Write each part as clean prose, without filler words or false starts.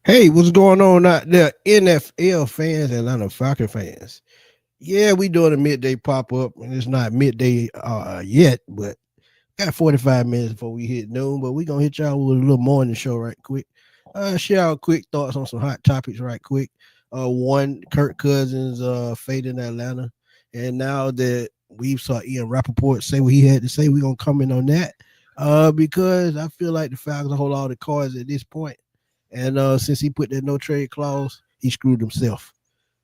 Hey, what's going on out there, NFL fans and Atlanta Falcon fans? Yeah, we doing a midday pop up, and it's not midday yet, but got 45 minutes before we hit noon. But we gonna hit y'all with a little morning show right quick. Share our quick thoughts on some hot topics right quick. One, Kirk Cousins fade in Atlanta, and now that we saw Ian Rappaport say what he had to say, we gonna comment on that. Because I feel like the Falcons hold all the cards at this point. And since he put that no trade clause, he screwed himself.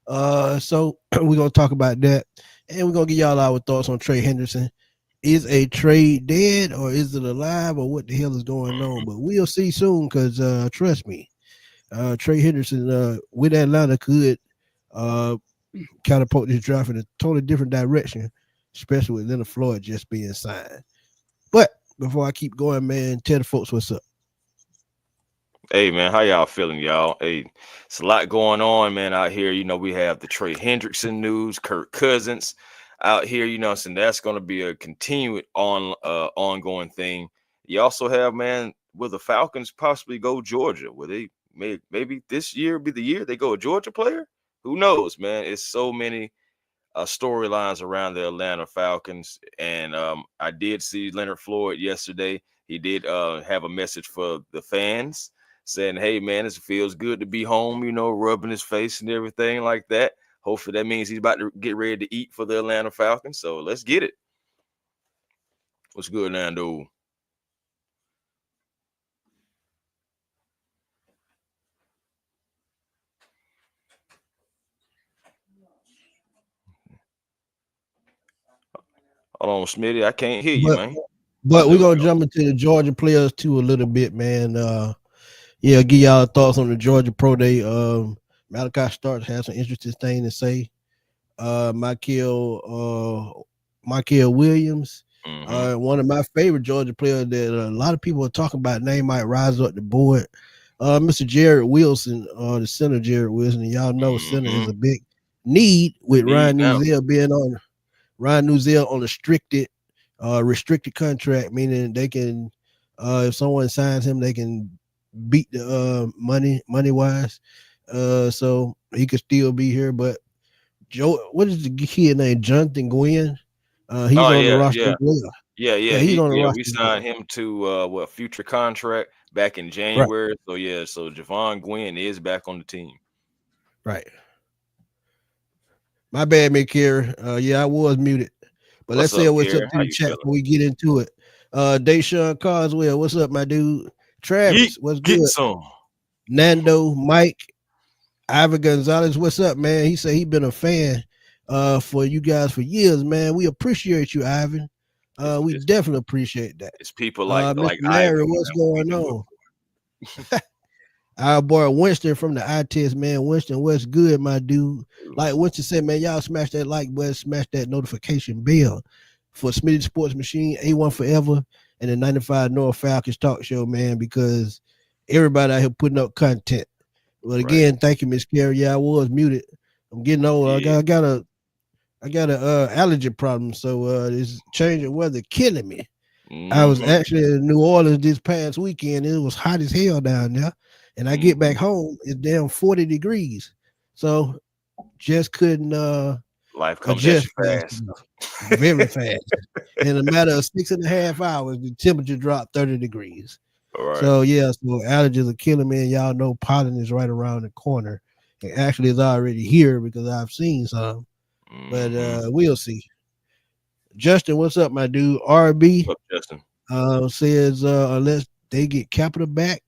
So we're gonna talk about that, and we're gonna give y'all our thoughts on Trey Hendrickson. Is a trade dead, or is it alive, or what the hell is going on? But we'll see soon, because trust me, Trey Hendrickson with Atlanta could uh, catapult this draft in a totally different direction, especially with Leonard Floyd just being signed. But before I keep going, man, tell the folks what's up. Hey man, how y'all feeling, y'all? Hey, it's a lot going on, man, out here. We have the Trey Hendrickson news, Kirk Cousins out here, so that's gonna be a continued ongoing thing. You also have, man, will the Falcons possibly go Georgia? Will they maybe this year be the year they go a Georgia player? Who knows, man? It's so many storylines around the Atlanta Falcons. And I did see Leonard Floyd yesterday. He did have a message for the fans saying, hey, man, it feels good to be home, rubbing his face and everything like that. Hopefully that means he's about to get ready to eat for the Atlanta Falcons. So let's get it. What's good, Nando? Hold on, Smitty. I can't hear you, But man. Oh, but we're there we gonna go. jump into the Georgia players too a little bit, man. Yeah, give y'all thoughts on the Georgia Pro Day. Malachi Starks has some interesting thing to say. Michael Williams, Mm-hmm. one of my favorite Georgia players that a lot of people are talking about. Name might rise up the board. Mr. Jared Wilson, the center Jared Wilson, and y'all know center is Mm-hmm. a big need with Need Ryan now. Nuzell being on Ryan Nuzell on a restricted contract, meaning they can, if someone signs him, they can beat the money wise. So he could still be here. But Joe, what is the kid named Jonathan Gwynn? He's Oh on the yeah, roster yeah. as well. Yeah, yeah, Yeah, he's on the we roster as signed well. him to what future contract back in Right, January. So yeah, so Javon Gwynn is back on the team. right. My bad, McCary. Yeah, I was muted. But let's What's say up, what's up Gary? to How the you chat feeling? before we get into it. Deshaun Carswell, what's up, my dude? Yeet, Travis, what's get good? some. Nando, Mike, Ivan Gonzalez, what's up, man? He said he been a fan for you guys for years, man. We appreciate you, Ivan. It's We it's, definitely appreciate that. it's people like Mr. Ivan, Larry, what's man. We going do it on? for. Our boy Winston from the eye test, man. Winston, what's good, my dude? Like Winston said, man, y'all smash that like button, smash that notification bell for Smitty Sports Machine, A1 Forever, and the 95 North Falcons Talk Show, man, because everybody out here putting up content. But Right. again, thank you, Miss Carrie. Yeah, I was muted. I'm getting old. Yeah. I got a allergy problem, so this change of weather killing me. I was Mm-hmm. actually in New Orleans this past weekend. It was hot as hell down there. And I get back Mm-hmm. home, it's damn 40 degrees. So just couldn't Life comes at adjust you fast fast. enough. Very fast. In a matter of 6.5 hours, the temperature dropped 30 degrees. All right. So yeah, so allergies are killing me, and y'all know pollen is right around the corner. And actually it's already here because I've seen some. But Mm-hmm. we'll see. Justin, what's up, my dude? RB What's up, Justin? says unless they get capital back,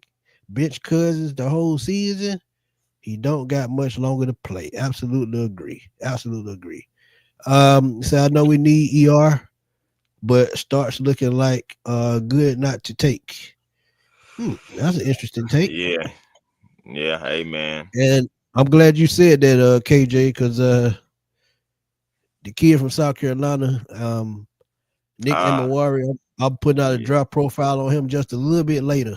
bench Cousins the whole season, he don't got much longer to play. Absolutely agree. Absolutely agree. So I know we need ER, but starts looking like good not to take. That's an interesting take. Yeah. Yeah. Hey, man. And I'm glad you said that, KJ, because the kid from South Carolina, Nick Ah, Emawari, I'm putting out a yeah. draft profile on him just a little bit later.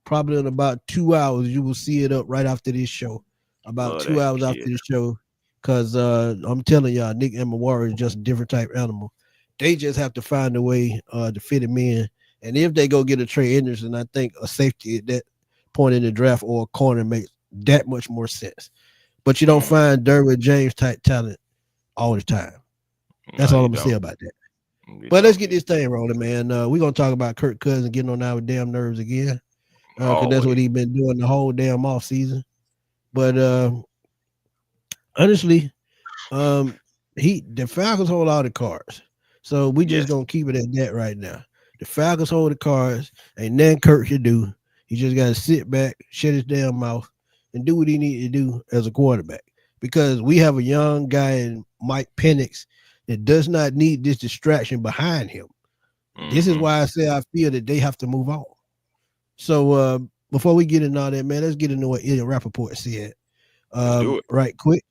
Probably in about 2 hours, you will see it up right after this show. About Love two that hours after kid. the show, because I'm telling y'all, Nick Emawari is just a different type animal. They just have to find a way to fit him in. And if they go get a Trey Hendrickson, I think a safety at that point in the draft or a corner that much more sense. But you don't find Derwin James type talent all the time. That's No, all you I'm gonna say don't. about that. You But let's don't. get this thing rolling, man. We're gonna talk about Kirk Cousins getting on our damn nerves again. Because that's what Always. he's been doing the whole damn off season. But honestly, um, the Falcons hold all the cards. So we just Yes. gonna keep it at that right now. The Falcons hold the cards. Ain't nothing Kirk should do. He just gotta sit back, shut his damn mouth, and do what he need to do as a quarterback. Because we have a young guy in Mike Penix that does not need this distraction behind him. This is Mm-hmm. why I say I feel that they have to move on. So before we get into all that, man, let's get into what Ian Rappaport said Let's do it. right quick.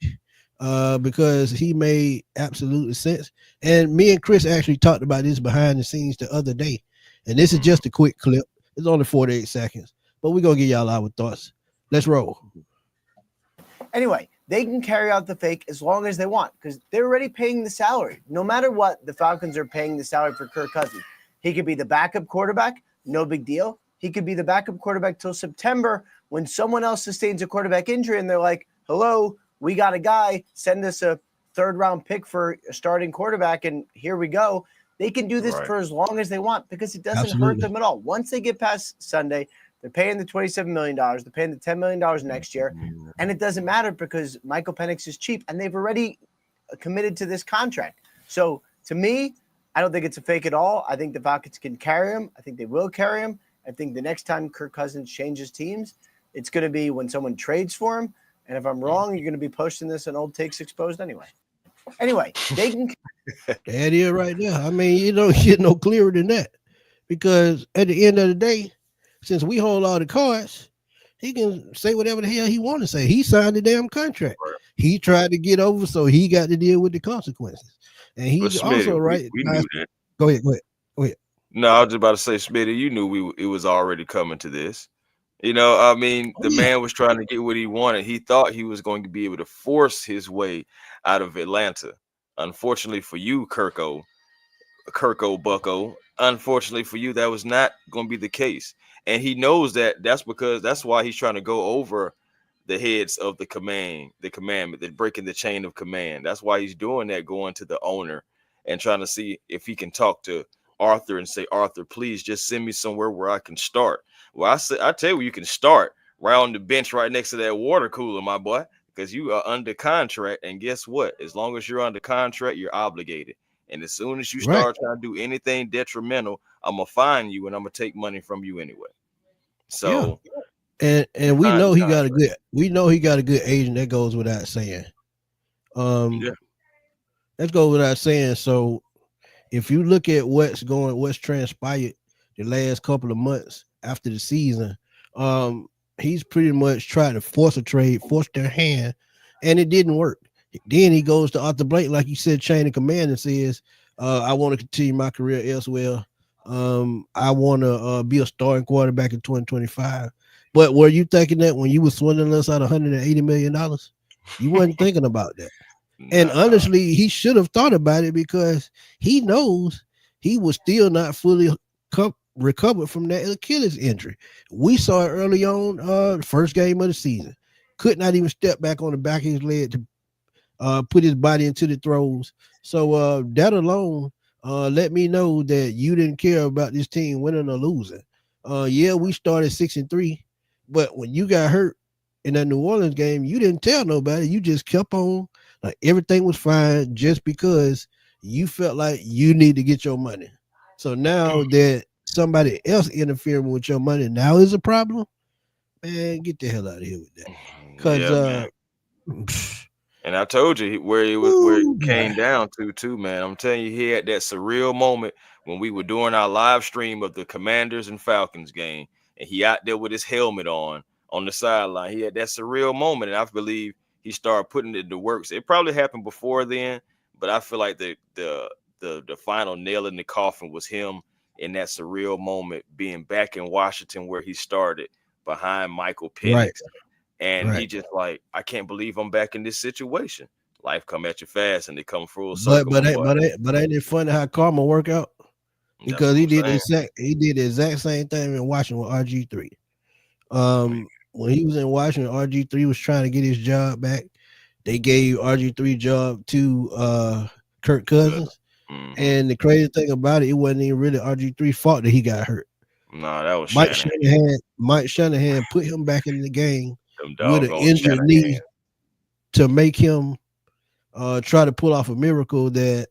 Because he made absolute sense. And me and Chris actually talked about this behind the scenes the other day. And this is just a quick clip. It's only 48 seconds. But we're going to give y'all our thoughts. Let's roll. Anyway, they can carry out the fake as long as they want because they're already paying the salary. No matter what, the Falcons are paying the salary for Kirk Cousins. He could be the backup quarterback, no big deal. He could be the backup quarterback till September when someone else sustains a quarterback injury and they're like, hello, we got a guy, send us a third-round pick for a starting quarterback, and here we go. They can do this for as long as they want because it doesn't hurt them at all. Once they get past Sunday, they're paying the $27 million. They're paying the $10 million next year, and it doesn't matter because Michael Penix is cheap, and they've already committed to this contract. So, to me, I don't think it's a fake at all. I think the Falcons can carry him. I think they will carry him. I think the next time Kirk Cousins changes teams, it's going to be when someone trades for him. And if I'm wrong, you're going to be posting this on Old Takes Exposed anyway. Anyway, they can. That is right there. I mean, you don't get no clearer than that. Because at the end of the day, since we hold all the cards, he can say whatever the hell he want to say. He signed the damn contract. Right. He tried to get over, so he got to deal with the consequences. And he's Smitty, also right. We knew that. Go ahead. No, I was just about to say, Smitty, you knew it was already coming to this. You know, I mean, the man was trying to get what he wanted. He thought he was going to be able to force his way out of Atlanta. Unfortunately for you, Kirko Bucko, unfortunately for you, that was not going to be the case. And he knows that. That's why he's trying to go over the heads of the commandment, the breaking the chain of command. That's why he's doing that, going to the owner and trying to see if he can talk to Arthur and say, Arthur, please just send me somewhere where I can start. Well, I tell you where you can start, right on the bench right next to that water cooler, my boy, because you are under contract. And guess what? As long as you're under contract, you're obligated. And as soon as you start trying to do anything detrimental, I'm going to fine you and I'm going to take money from you anyway. So, and we know he got a good agent. That goes without saying. That goes without saying. So if you look at what's transpired the last couple of months after the season, he's pretty much tried to force a trade, force their hand, and it didn't work. Then he goes to Arthur Blank, like you said, chain of command, and says, I want to continue my career elsewhere. I want to be a starting quarterback in 2025. But were you thinking that when you were swindling us out $180 million? You wasn't thinking about that. And honestly, he should have thought about it because he knows he was still not fully recovered from that Achilles injury. We saw it early on, first game of the season. Could not even step back on the back of his leg to put his body into the throws. So that alone let me know that you didn't care about this team winning or losing. Yeah, we started 6-3, but when you got hurt in that New Orleans game, you didn't tell nobody. You just kept on like everything was fine just because you felt like you need to get your money. So now that somebody else interfering with your money now is a problem, man, get the hell out of here with that. Because and I told you where it came down to too, man. I'm telling you, he had that surreal moment when we were doing our live stream of the Commanders and Falcons game, and he out there with his helmet on the sideline. He had that surreal moment, and I believe he started putting it to works. It probably happened before then, but I feel like the final nail in the coffin was him in that surreal moment, being back in Washington where he started behind Michael Penix. Right. And he just like, I can't believe I'm back in this situation. Life come at you fast and they come full circle. But ain't it funny how karma work out? Because he did the exact same thing in Washington with RG3. when he was in Washington, RG3 was trying to get his job back. They gave RG3 job to Kirk Cousins. Mm-hmm. And the crazy thing about it wasn't even really RG3's fault that he got hurt. No, that was Mike Shanahan put him back in the game with an injured Shanahan knee to make him try to pull off a miracle that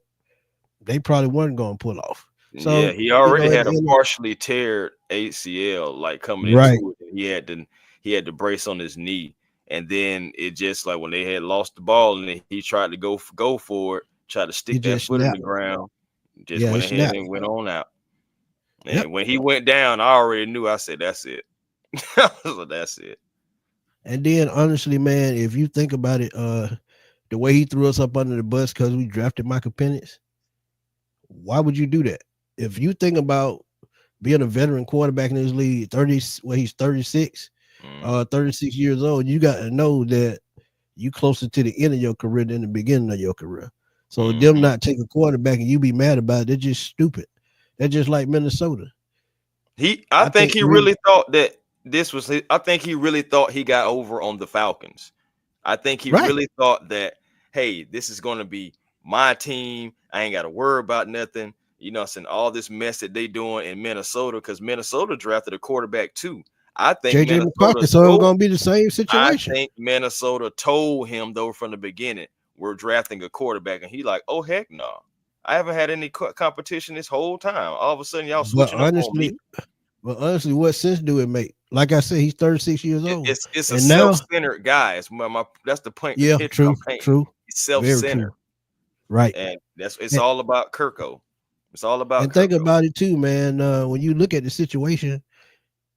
they probably weren't going to pull off. So yeah, he already had a partially teared ACL like coming into it. He had to brace on his knee, and then it just like when they had lost the ball and he tried to go for it, tried to stick that foot in the ground, just went ahead and went on out. And when he went down, I already knew. I said, "That's it." That's it. And then honestly, man, if you think about it, the way he threw us up under the bus because we drafted Michael Penix, why would you do that? If you think about being a veteran quarterback in this league, he's 36, 36 years old, you got to know that you closer to the end of your career than the beginning of your career. So them not taking quarterback and you be mad about it, they're just stupid. They're just like Minnesota. I think he really thought that this was his, I think he really thought he got over on the Falcons. I think he really thought that, hey, this is going to be my team. I ain't got to worry about nothing. You know, and all this mess that they doing in Minnesota, because Minnesota drafted a quarterback too. I think JJ McCarthy, so it's gonna be the same situation. I think Minnesota told him though from the beginning, we're drafting a quarterback, and he like, oh heck no, I haven't had any competition this whole time. All of a sudden, y'all switching up on me. But honestly, what sense do it make? Like I said, he's 36 years old. It's a self-centered guy. It's that's the point. Yeah, true. He's self-centered, right? And it's all about Kirko. It's all about. And think about it too, man. When you look at the situation,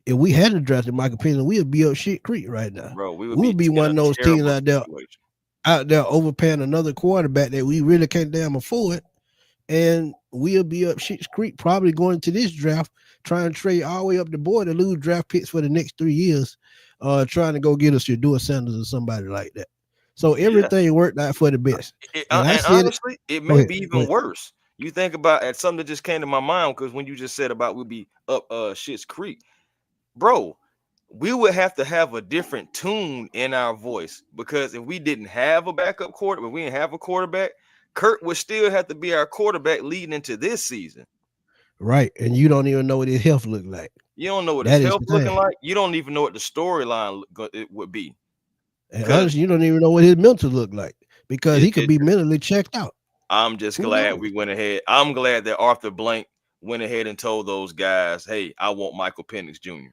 if we hadn't drafted Michael Penix, we'd be up shit creek right now. Bro, we would be one of those teams out there overpaying another quarterback that we really can't damn afford, and we'll be up shit creek probably going to this draft, trying to trade all the way up the board and lose draft picks for the next 3 years, trying to go get us Shedeur Sanders or somebody like that. So everything worked out for the best. And honestly, it may be even worse. You think about it, something that just came to my mind because when you just said about we'll be up Schitt's Creek, bro, we would have to have a different tune in our voice because if we didn't have a backup quarterback, if we didn't have a quarterback, Kurt would still have to be our quarterback leading into this season. Right, and you don't even know what his health looked like. You don't know what his health looking like. You don't even know what the storyline it would be. And honestly, you don't even know what his mental looked like because he could be mentally checked out. I'm just glad we went ahead. I'm glad that Arthur Blank went ahead and told those guys, hey, I want Michael Penix Jr.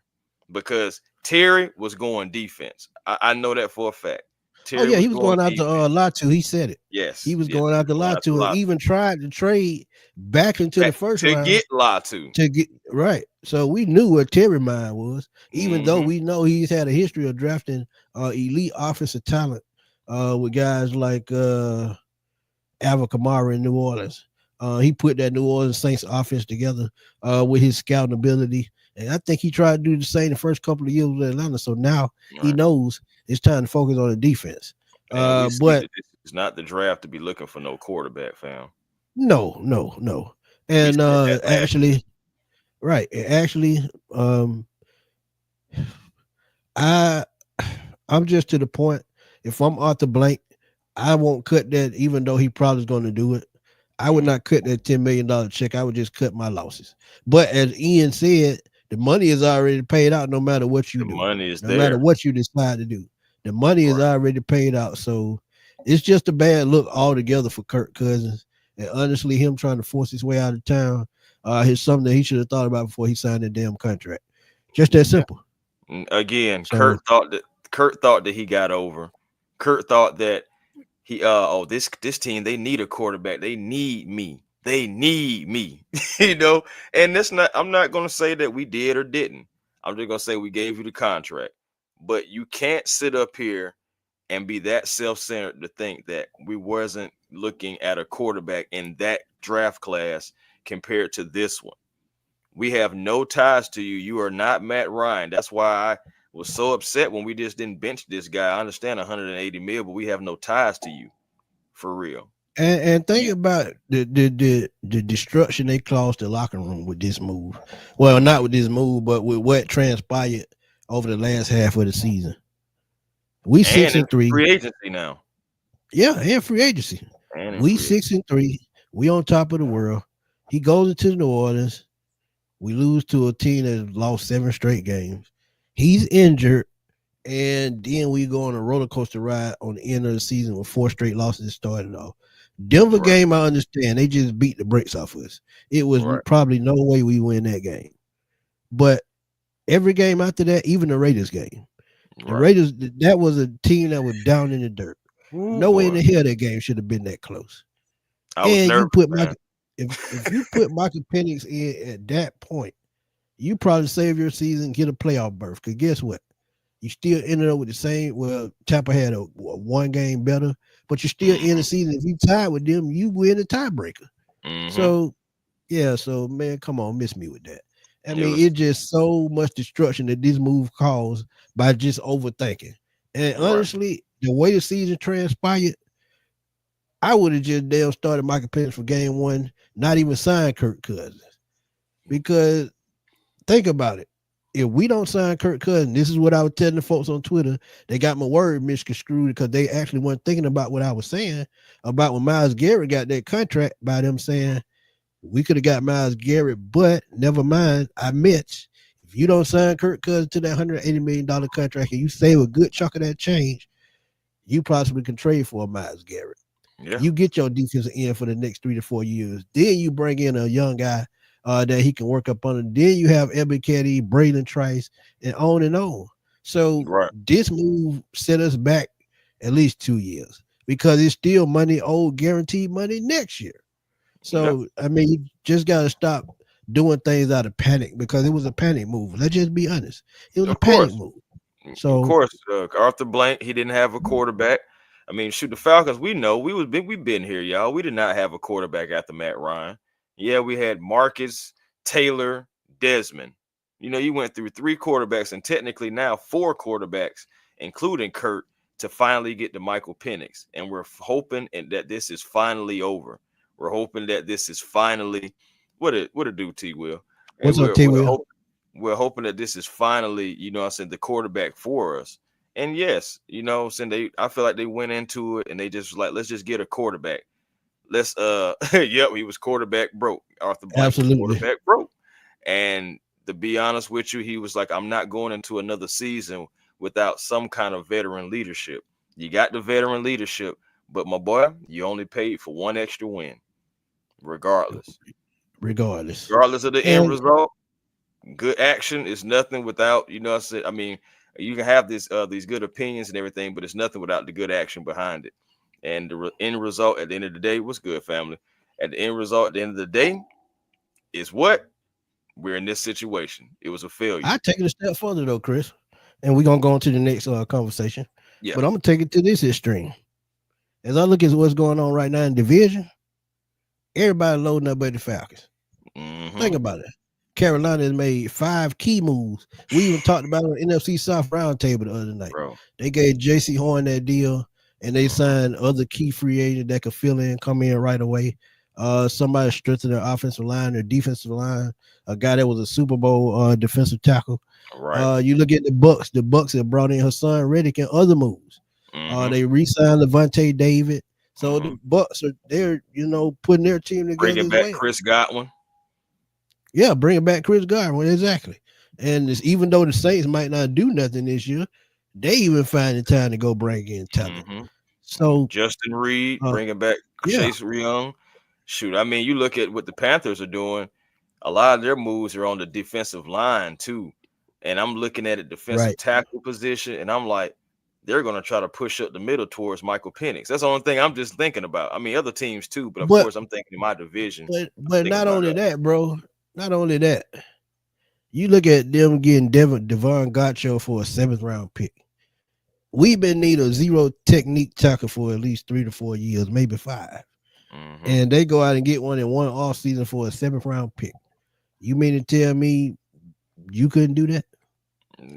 because Terry was going defense. I know that for a fact. Terry he was going out to Latu. He said it. Yes. He was going out to Latu and even tried to trade back into the first round. To get Latu. Right. So we knew what Terry's mind was, even though we know he's had a history of drafting elite offensive talent with guys like Alvin Kamara in New Orleans. He put that New Orleans Saints offense together with his scouting ability. And I think he tried to do the same the first couple of years with Atlanta. So now he knows it's time to focus on the defense. But it's not the draft to be looking for no quarterback, fam. No. And actually, I'm just to the point. If I'm Arthur Blank, I won't cut that, even though he probably is going to do it. I would not cut that $10 million check. I would just cut my losses. But as Ian said, the money is already paid out no matter what you do. Money is no matter what you decide to do. The money is already paid out. So it's just a bad look altogether for Kirk Cousins. And honestly, him trying to force his way out of town is something that he should have thought about before he signed that damn contract. Just that simple. Again, so, Kurt thought that he got over. Kurt thought that this team, they need a quarterback. They need me. You know, and I'm not going to say that we did or didn't. I'm just going to say we gave you the contract. But you can't sit up here and be that self-centered to think that we wasn't looking at a quarterback in that draft class compared to this one. We have no ties to you. You are not Matt Ryan. That's why I was so upset when we just didn't bench this guy. I understand 180 mil, but we have no ties to you, for real. And think about the destruction they caused the locker room with this move. Well, not with this move, but with what transpired over the last half of the season. We And in 6-3. free agency now. Yeah, and free agency. We 6-3. We on top of the world. He goes into New Orleans. We lose to a team that lost 7 straight games. He's injured, and then we go on a roller coaster ride on the end of the season with 4 straight losses started off. Denver game, I understand. They just beat the brakes off us. It was probably no way we win that game. But every game after that, even the Raiders game, the Raiders, that was a team that was down in the dirt. No way in the hell that game should have been that close. I was nervous, you put if you put Michael Penix in at that point, you probably save your season, get a playoff berth. Because guess what? You still ended up with the same. Well, Tampa had a 1 game better, but you still in the season. If you tied with them, you win the tiebreaker. So, yeah. So, man, come on, miss me with that. I mean, it's just so much destruction that this move caused by just overthinking. And honestly, the way the season transpired, I would have just damn started Michael Penix for game 1, not even signed Kirk Cousins. Because think about it. If we don't sign Kirk Cousins, this is what I was telling the folks on Twitter. They got my word misconstrued because they actually weren't thinking about what I was saying about when Myles Garrett got that contract by them saying we could have got Myles Garrett, but never mind. I meant if you don't sign Kirk Cousins to that $180 million contract and you save a good chunk of that change, you possibly can trade for a Myles Garrett. Yeah. You get your defensive end for the next 3 to 4 years. Then you bring in a young guy that he can work up on. Then you have Ebiketie, Braylon Trice, and on and on. So this move set us back at least 2 years because it's still money owed, guaranteed money next year. So, I mean, you just got to stop doing things out of panic because it was a panic move. Let's just be honest. It was a panic move. So, of course, Arthur Blank, he didn't have a quarterback. I mean, shoot, the Falcons, we know we've been here, y'all. We did not have a quarterback after Matt Ryan. Yeah, we had Marcus, Taylor, Desmond. You know, you went through 3 quarterbacks and technically now 4 quarterbacks, including Kurt, to finally get to Michael Penix. And we're hoping that this is finally over. We're hoping that this is finally what it do, T. Will. What's up, T. Will? We're hoping that this is finally, you know, I said the quarterback for us. And yes, you know, I feel like they went into it and they just like, let's just get a quarterback. Let's he was quarterback broke. Arthur Blank was quarterback broke. And to be honest with you, he was like, I'm not going into another season without some kind of veteran leadership. You got the veteran leadership, but my boy, you only paid for 1 extra win. Regardless of the end result, good action is nothing without, you know, I mean, you can have these good opinions and everything, but it's nothing without the good action behind it. And the end result at the end of the day was good, family. At the end result at the end of the day is what? We're in this situation. It was a failure. I take it a step further though, Chris, and we're gonna go on to the next conversation. Yeah, but I'm gonna take it to this extreme. As I look at what's going on right now in division, everybody loading up at the Falcons. Think about it. Carolina has made 5 key moves. We even talked about it on NFC South Roundtable the other night. They gave J.C. Horn that deal, and they signed other key free agents that could fill in, come in right away. Somebody strengthened their offensive line, their defensive line. A guy that was a Super Bowl defensive tackle. You look at the Bucks. The Bucks have brought in Hassan Reddick and other moves. They re-signed Levante David. So the Bucks they're putting their team together. Bringing back Chris Godwin. Yeah, bringing back Chris Godwin, exactly. And even though the Saints might not do nothing this year, they even find the time to go bring in talent. So Justin Reed, bringing back Chase Young. Shoot, I mean, you look at what the Panthers are doing. A lot of their moves are on the defensive line too. And I'm looking at a defensive tackle position, and I'm like, they're going to try to push up the middle towards Michael Penix. That's the only thing I'm just thinking about. I mean, other teams too, but of course, I'm thinking in my division. But not only that, bro. Not only that. You look at them getting Devon Gotcho for a 7th round pick. We've been need a zero technique tackle for at least 3 to 4 years, maybe 5. And they go out and get one in one offseason for a 7th round pick. You mean to tell me you couldn't do that?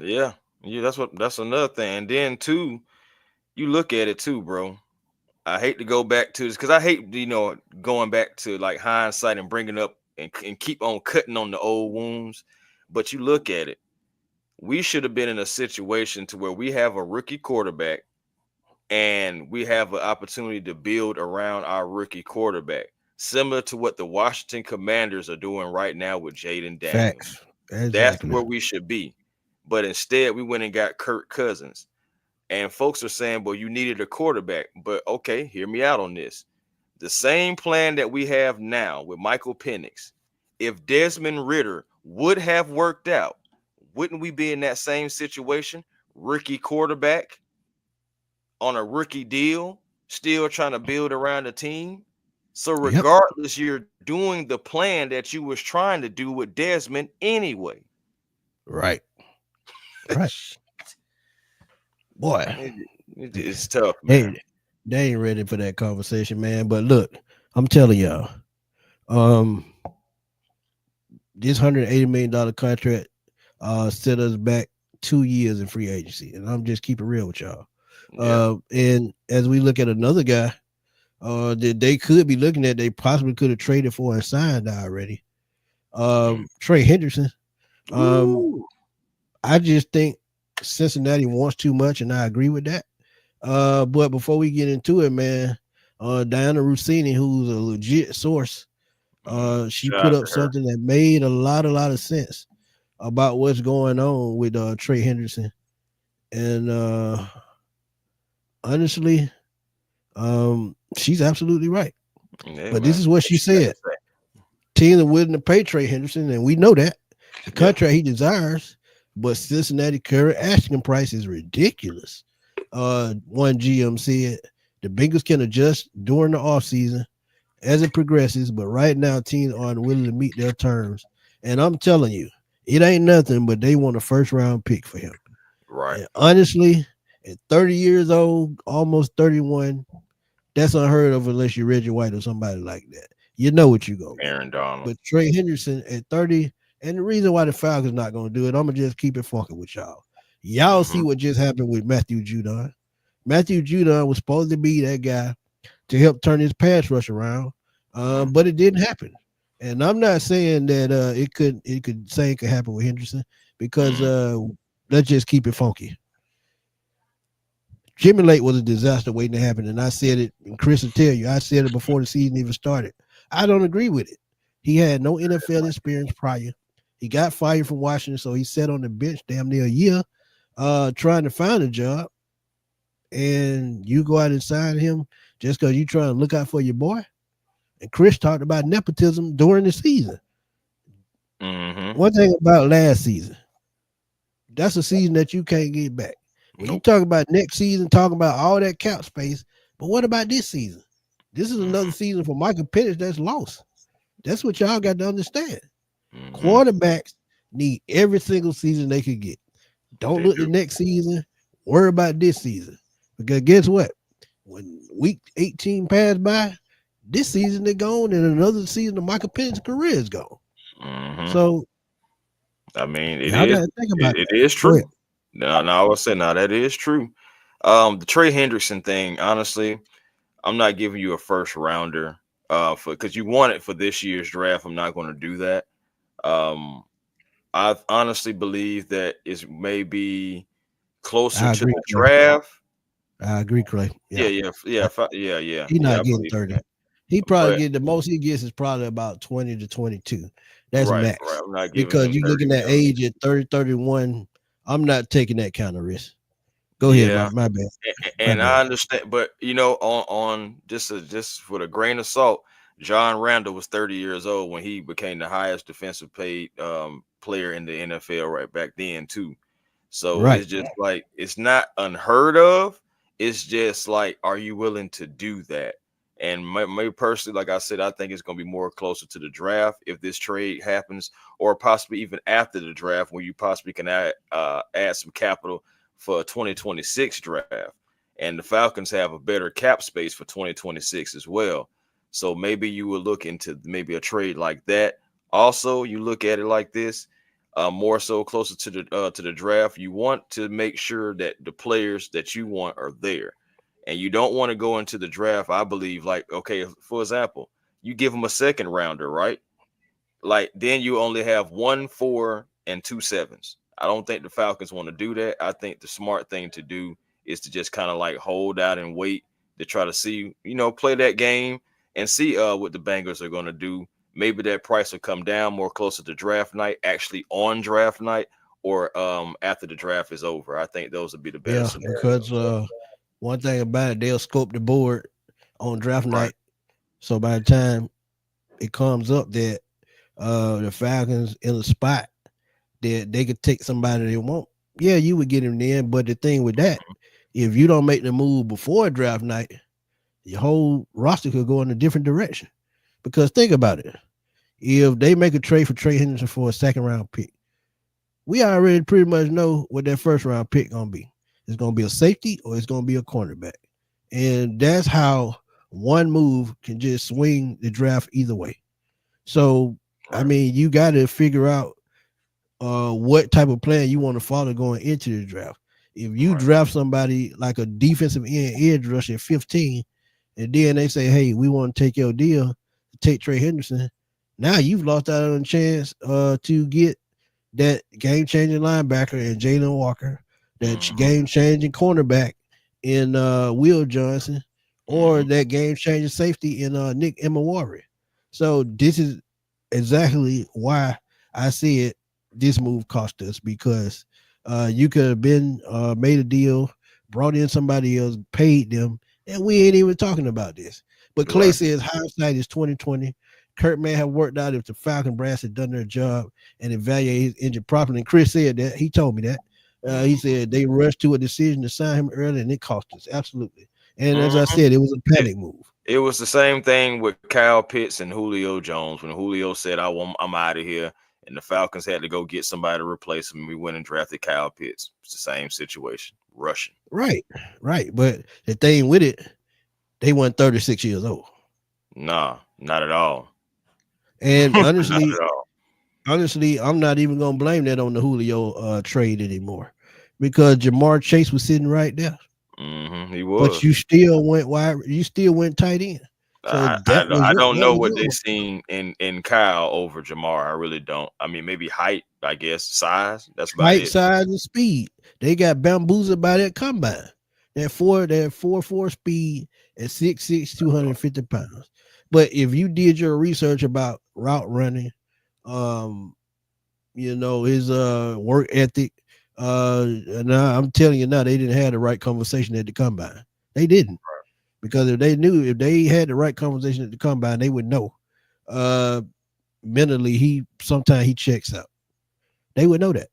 Yeah, that's another thing. And then too, you look at it too, bro. I hate to go back to this because I hate, going back to like hindsight and bringing up and keep on cutting on the old wounds. But you look at it. we should have been in a situation to where we have a rookie quarterback and we have an opportunity to build around our rookie quarterback, similar to what the Washington Commanders are doing right now with Jaden Daniels. Facts. That's Exactly. where we should be. But instead, we went and got Kirk Cousins. And folks are saying, well, you needed a quarterback. But okay, hear me out on this. The same plan that we have now with Michael Penix, if Desmond Ridder would have worked out, wouldn't we be in that same situation? Rookie quarterback on a rookie deal, still trying to build around the team. So regardless, you're doing the plan that you was trying to do with Desmond anyway. Right. Right. Boy, it's tough, man. They ain't ready for that conversation, man. But look, I'm telling y'all, this $180 million contract set us back 2 years in free agency, and I'm just keeping real with y'all. Yeah. And as we look at another guy that they could be looking at, they possibly could have traded for and signed already. Trey Hendrickson. I just think Cincinnati wants too much, and I agree with that. But before we get into it, man, Diana Rossini, who's a legit source, she put up something that made a lot of sense about what's going on with Trey Hendrickson. And honestly, she's absolutely right. Yeah, but this is what she said. Teams are willing to pay Trey Hendrickson, and we know that. The contract he desires, but Cincinnati current asking price is ridiculous. One GM said the Bengals can adjust during the offseason as it progresses, but right now teams aren't willing to meet their terms. And I'm telling you, it ain't nothing, but they want a first-round pick for him. Right. And honestly, at 30 years old, almost 31, that's unheard of unless you're Reggie White or somebody like that. You know what you go. Aaron Donald. But Trey Hendrickson at 30, and the reason why the Falcons not going to do it, I'm going to just keep it funky with y'all. Y'all see what just happened with Matthew Judon. Matthew Judon was supposed to be that guy to help turn his pass rush around, but it didn't happen. And I'm not saying that it could happen with Hendrickson, because let's just keep it funky. Jimmy Lake was a disaster waiting to happen, and I said it, and Chris will tell you, I said it before the season even started. I don't agree with it. He had no NFL experience prior. He got fired from Washington, so he sat on the bench damn near a year trying to find a job. And you go out and sign him just because you trying to look out for your boy. And Chris talked about nepotism during the season. One thing about last season, that's a season that you can't get back. When you talk about next season, talking about all that cap space, but what about this season? This is another season for Michael Penix that's lost. That's what y'all got to understand. Quarterbacks need every single season they could get. Don't look at next season. Worry about this season. Because guess what? When week 18 passed by, this season they're gone, and another season of Michael Penix's career is gone. So, I mean, it is true. No, I would say that is true. The Trey Hendrickson thing, honestly, I'm not giving you a first rounder because you want it for this year's draft. I'm not going to do that. I honestly believe that it's maybe closer to the draft. I agree, Clay. Yeah. He's not getting 30. He probably get the most he gets is probably about 20 to 22. That's max. Right. I'm not because you're looking at age at 30, 31. I'm not taking that kind of risk. Go ahead, my bad. And I understand, but on just with a grain of salt, John Randall was 30 years old when he became the highest defensive paid player in the NFL right back then too. So it's just like, it's not unheard of. It's just like, are you willing to do that? And maybe personally, like I said, I think it's going to be more closer to the draft if this trade happens, or possibly even after the draft, where you possibly can add some capital for a 2026 draft. And the Falcons have a better cap space for 2026 as well. So maybe you will look into maybe a trade like that. Also, you look at it like this, more so closer to the draft. You want to make sure that the players that you want are there. And you don't want to go into the draft, I believe, like, okay, for example, you give them a second rounder, right? Like, then you only have 1 4 and 2 7s. I don't think the Falcons want to do that. I think the smart thing to do is to just kind of like hold out and wait to try to see, play that game and see what the Bengals are going to do. Maybe that price will come down more closer to draft night, actually on draft night, or after the draft is over. I think those would be the best. Yeah, because one thing about it, they'll scope the board on draft night. So by the time it comes up that the Falcons in a spot that they could take somebody they want, yeah, you would get him then. But the thing with that, if you don't make the move before draft night, your whole roster could go in a different direction. Because think about it. If they make a trade for Trey Hendrickson for a second round pick, we already pretty much know what that first round pick gonna be. It's gonna be a safety or it's gonna be a cornerback. And that's how one move can just swing the draft either way. So I mean, you gotta figure out what type of plan you want to follow going into the draft. If you draft somebody like a defensive end edge rush at 15, and then they say, hey, we want to take your deal to take Trey Hendrickson, now you've lost out on a chance to get that game-changing linebacker in Jalen Walker, that game-changing cornerback in Will Johnson, or that game-changing safety in Nick Emawari. So this is exactly why I see it. This move cost us, because you could have been made a deal, brought in somebody else, paid them, and we ain't even talking about this. But Clay says hindsight is 2020. Kurt may have worked out if the Falcon brass had done their job and evaluated his injury properly. And Chris said that. He told me that. He said they rushed to a decision to sign him early, and it cost us. Absolutely. And as I said, it was a panic move. It was the same thing with Kyle Pitts and Julio Jones. When Julio said, I'm out of here, and the Falcons had to go get somebody to replace him, we went and drafted Kyle Pitts. It's the same situation, rushing. Right. But the thing with it, they weren't 36 years old. Nah, not at all. And honestly, I'm not even gonna blame that on the Julio trade anymore, because Jamar Chase was sitting right there. He was. But you still went wide. You still went tight end. So I don't know what they seen in Kyle over Jamar. I really don't. I mean, maybe height, I guess, size. That's about height, it. size, and speed. They got bamboozled by that combine. That 4.4 speed at 6'6", 250 pounds. But if you did your research about route running, his work ethic, now I'm telling you now, they didn't have the right conversation at the combine. They didn't. Because if they had the right conversation at the combine, they would know. Mentally, sometimes he checks out. They would know that.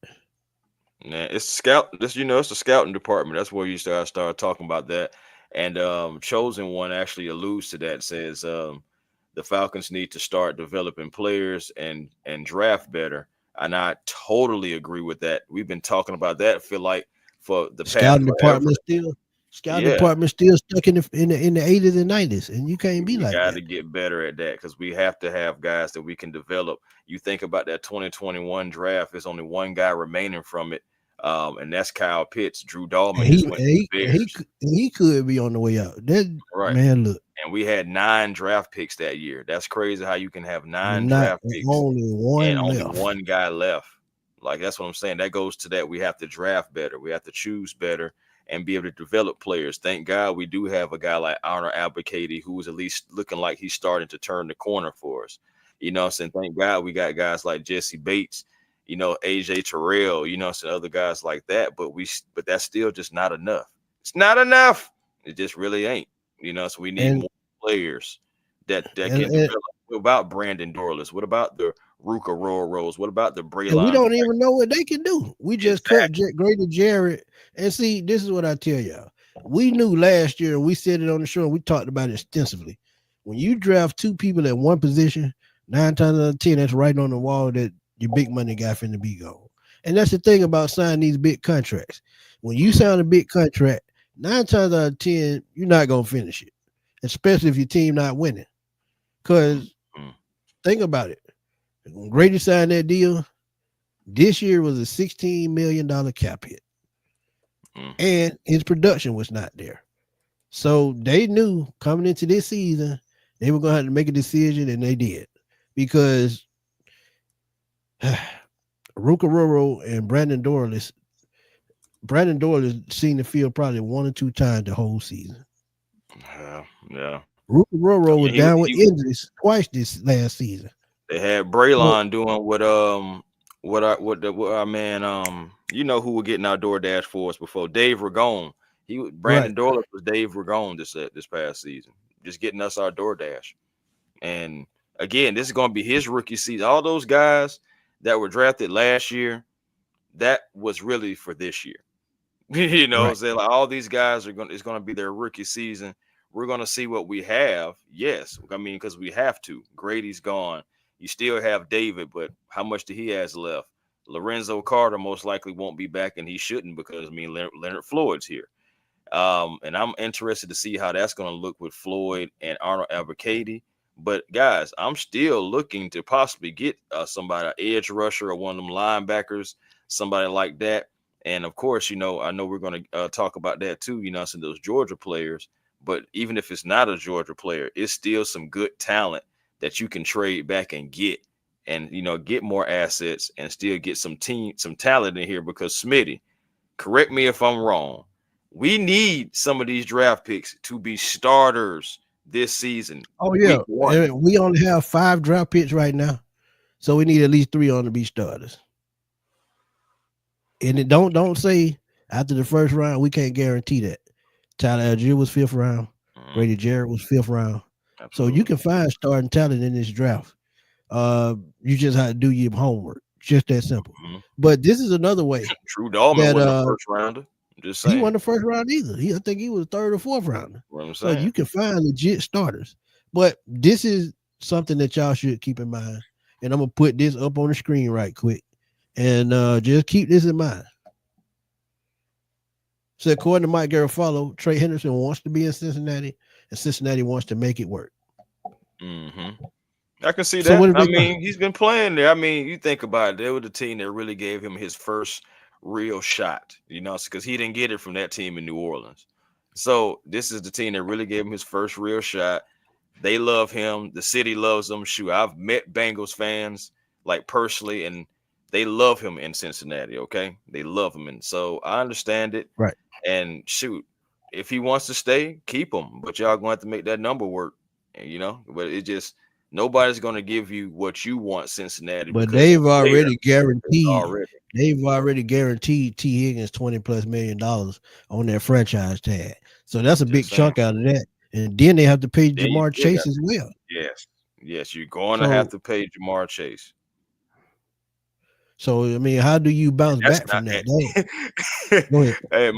Yeah, it's scout. It's the scouting department. That's where you start talking about that. And Chosen One actually alludes to that. Says the Falcons need to start developing players and draft better. And I totally agree with that. We've been talking about that. I feel like for the scouting department department still stuck in the 80s and 90s, and you can't be like that. We got to get better at that, because we have to have guys that we can develop. You think about that 2021 draft, there's only one guy remaining from it, and that's Kyle Pitts. Drew Dahlman. He could be on the way out. Man, look. And we had 9 draft picks that year. That's crazy how you can have 9 draft picks only one guy left. Like, that's what I'm saying. That goes to that. We have to draft better. We have to choose better and be able to develop players. Thank God we do have a guy like Arnold Abacady, who is at least looking like he's starting to turn the corner for us. You know what I'm saying? Thank God we got guys like Jesse Bates, AJ Terrell, some other guys like that. But that's still just not enough. It's not enough. It just really ain't. So we need more players that can develop. What about Brandon Dorless? What about the Ruka Rose? What about the Braylon? We don't even know what they can do. We just cut Grady Jarrett. And see, this is what I tell y'all. We knew last year, and we said it on the show, and we talked about it extensively. When you draft 2 people at one position, 9 times out of 10, that's right on the wall that your big money guy finna be gone. And that's the thing about signing these big contracts. When you sign a big contract, 9 times out of 10, you're not gonna finish it, especially if your team not winning. Because think about it. When Grady signed that deal, this year was a $16 million cap hit. And his production was not there. So they knew coming into this season, they were going to have to make a decision, and they did. Because Rukaroro and Brandon Doyle has seen the field probably 1 or 2 times the whole season. Yeah. Rukaroro I was mean, down with injuries twice this last season. they had Braylon doing what our man you know who were getting our DoorDash for us before, Dave Ragone. Brandon Right. Doyle was Dave Ragone this past season, just getting us our DoorDash. And again, this is going to be his rookie season. All those guys that were drafted last year, that was really for this year. You know, Right. so like all these guys it's going to be their rookie season. We're going to see what we have. Yes, I mean, because we have to. Grady's gone. You still have David, but how much do he has left? Lorenzo Carter most likely won't be back, and he shouldn't because I mean Leonard Floyd's here. And I'm interested to see how that's going to look with Floyd and Arnold Abercrombie. But guys, I'm still looking to possibly get somebody, an edge rusher or one of them linebackers, somebody like that. And of course, you know, I know we're going to talk about that too, you know, some of those Georgia players. But even if it's not a Georgia player, it's still some good talent that you can trade back and get, and you know, get more assets and still get some talent in here. Because Smitty, correct me if I'm wrong, we need some of these draft picks to be starters this season. Oh yeah, Week 1. we only have 5 draft picks right now, so we need at least 3 on to be starters. And it don't say after the first round we can't guarantee that. Tyler Algier was 5th round. Grady Jarrett was 5th round. Absolutely. So you can find starting talent in this draft. You just have to do your homework. Just that simple. But this is another way. True Dahlman wasn't a first rounder. Just saying. He wasn't the first round either. I think he was 3rd or 4th rounder. So you can find legit starters. But this is something that y'all should keep in mind. And I'm gonna put this up on the screen right quick. And just keep this in mind. So according to Mike Garafolo, Trey Hendrickson wants to be in Cincinnati, and Cincinnati wants to make it work. I can see that. I mean, he's been playing there. I mean, you think about it, they were the team that really gave him his first real shot, you know, because he didn't get it from that team in New Orleans. So this is the team that really gave him his first real shot. They love him. The city loves him. Shoot, I've met Bengals fans like personally, and they love him in Cincinnati. Okay, they love him, and so I understand it. Right. And shoot, if he wants to stay, keep him. But y'all going to have to make that number work. And, you know, but it just nobody's going to give you what you want, Cincinnati. But they've already guaranteed. They've already guaranteed T. Higgins $20+ million on their franchise tag. So that's a big chunk out of that. And then they have to pay Jamar Chase as well. Yes, you're going to have to pay Jamar Chase. So I mean, how do you bounce back from that? Go ahead. Hey,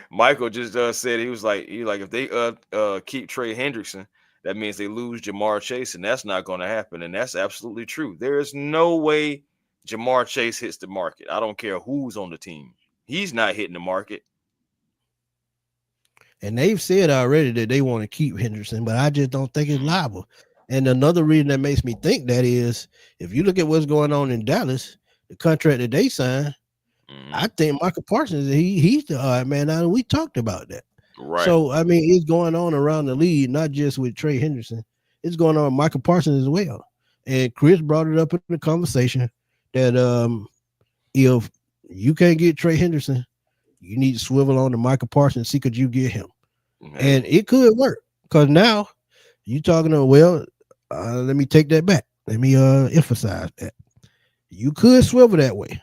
Michael just said he was like if they keep Trey Hendrickson, that means they lose Jamar Chase, and that's not going to happen. And that's absolutely true. There is no way Jamar Chase hits the market. I don't care who's on the team. He's not hitting the market. And they've said already that they want to keep Hendrickson, but I just don't think it's liable. And another reason that makes me think that is if you look at what's going on in Dallas, the contract that they signed, I think Michael Parsons, he's the odd man out, and we talked about that. Right. So I mean, it's going on around the league, not just with Trey Hendrickson. It's going on with Michael Parsons as well. And Chris brought it up in the conversation that if you can't get Trey Hendrickson, you need to swivel on to Michael Parsons, see could you get him. And it could work because now you talking to, well, let me take that back. Let me emphasize that. You could swivel that way,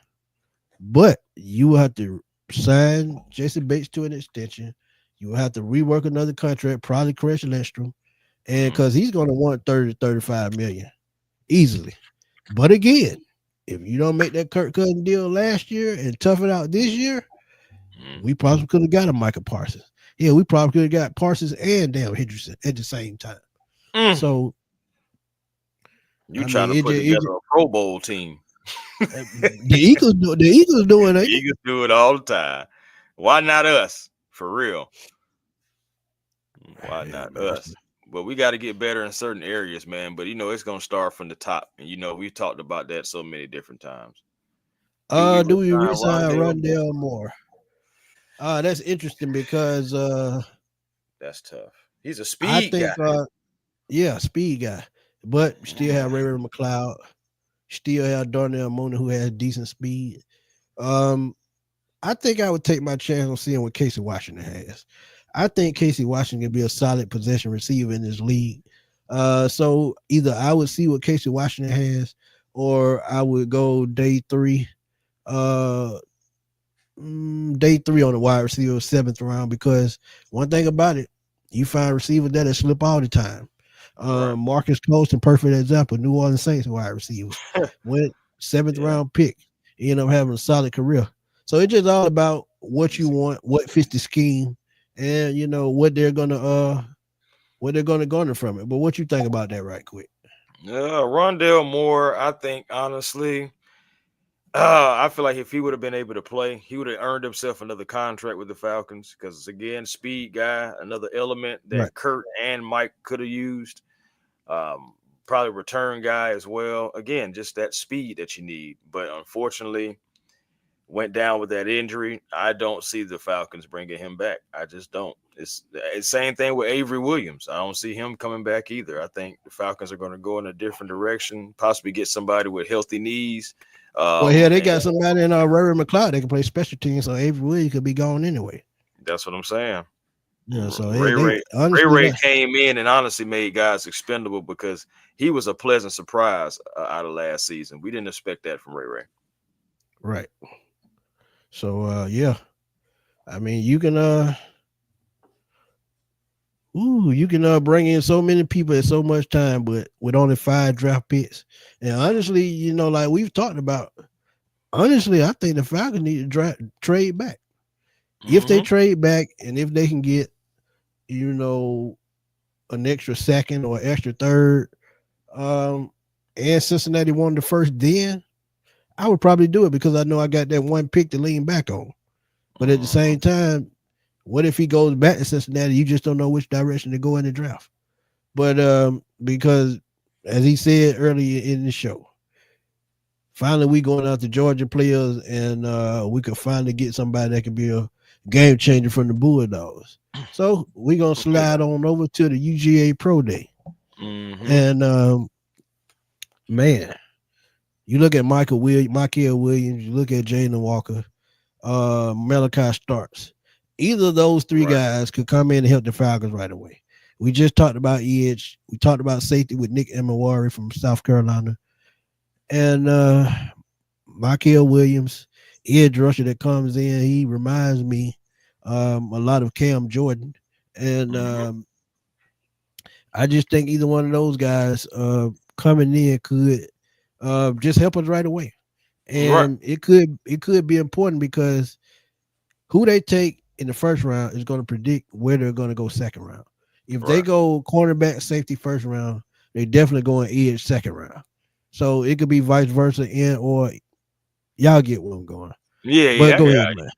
but you will have to sign Jason Bates to an extension. You will have to rework another contract, probably Chris Lindstrom, and because he's going to want 30 to 35 million easily. But again, if you don't make that Kirk Cousins deal last year and tough it out this year, we probably could have got a Michael Parsons. Yeah, we probably could have got Parsons and damn Hendrickson at the same time. So you trying to put together a Pro Bowl team. The Eagles doing it. The Eagles do it all the time. Why not us? For real. Why not us? But we got to get better in certain areas, man. But you know, it's gonna start from the top. And you know, we've talked about that so many different times. Do we resign Rondale Moore? That's interesting because that's tough. He's a speed guy. Speed guy. But still have Ray McLeod. Still have Darnell Mooney, who has decent speed. I think I would take my chance on seeing what Casey Washington has. I think Casey Washington can be a solid possession receiver in this league. So either I would see what Casey Washington has, or I would go day three on the wide receiver, 7th round, because one thing about it, you find receivers that slip all the time. Right. Marcus Colston, perfect example. New Orleans Saints wide receiver went 7th round pick, ended up having a solid career. So it's just all about what you want, what fits the scheme, and what they're gonna garner from it. But what you think about that, right quick? Rondell Moore, I think honestly, I feel like if he would have been able to play, he would have earned himself another contract with the Falcons, because again, speed guy, another element that Right. Kurt and Mike could have used. Probably return guy as well. Again, just that speed that you need. But unfortunately, went down with that injury. I don't see the Falcons bringing him back. I just don't. It's same thing with Avery Williams. I don't see him coming back either. I think the Falcons are going to go in a different direction, possibly get somebody with healthy knees. Well, yeah, they got somebody in Rory McLeod. They can play special teams, so Avery Williams could be gone anyway. That's what I'm saying. Yeah, so Ray came in and honestly made guys expendable, because he was a pleasant surprise out of last season. We didn't expect that from Ray. Right. So yeah, I mean, you can bring in so many people at so much time, but with only 5 draft picks. And honestly, like we've talked about, honestly, I think the Falcons need to trade back. If they trade back, and if they can get, an extra second or extra third, and Cincinnati won the first, then I would probably do it, because I know I got that one pick to lean back on. But at the same time, what if he goes back to Cincinnati? You just don't know which direction to go in the draft. But because, as he said earlier in the show, finally we going out to Georgia players, and we could finally get somebody that could be a game changer from the Bulldogs. So we're going to slide on over to the UGA Pro Day. And, man, you look at Michael Williams, you look at Jalen Walker, Malachi Starks. Either of those 3 guys could come in and help the Falcons right away. We just talked about edge. We talked about safety with Nick Emenwari from South Carolina. And Michael Williams, edge rusher that comes in, he reminds me a lot of Cam Jordan. And I just think either one of those guys coming in could just help us right away. And it could be important, because who they take in the first round is going to predict where they're going to go second round. If they go cornerback, safety first round, they definitely going edge second round. So it could be vice versa, or y'all get where I'm going. Yeah, go ahead, man.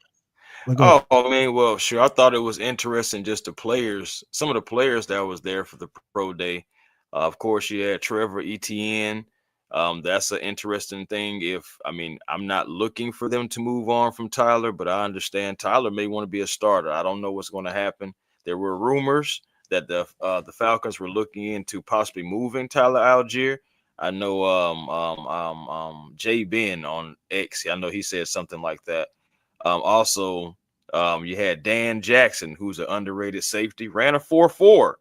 I mean, well, sure. I thought it was interesting, just the players, some of the players that was there for the pro day. Of course, you had Trevor Etienne. That's an interesting thing. I'm not looking for them to move on from Tyler, but I understand Tyler may want to be a starter. I don't know what's going to happen. There were rumors that the Falcons were looking into possibly moving Tyler Algier. I know Jay Ben on X, I know he said something like that. Also, you had Dan Jackson, who's an underrated safety, ran a 4.4,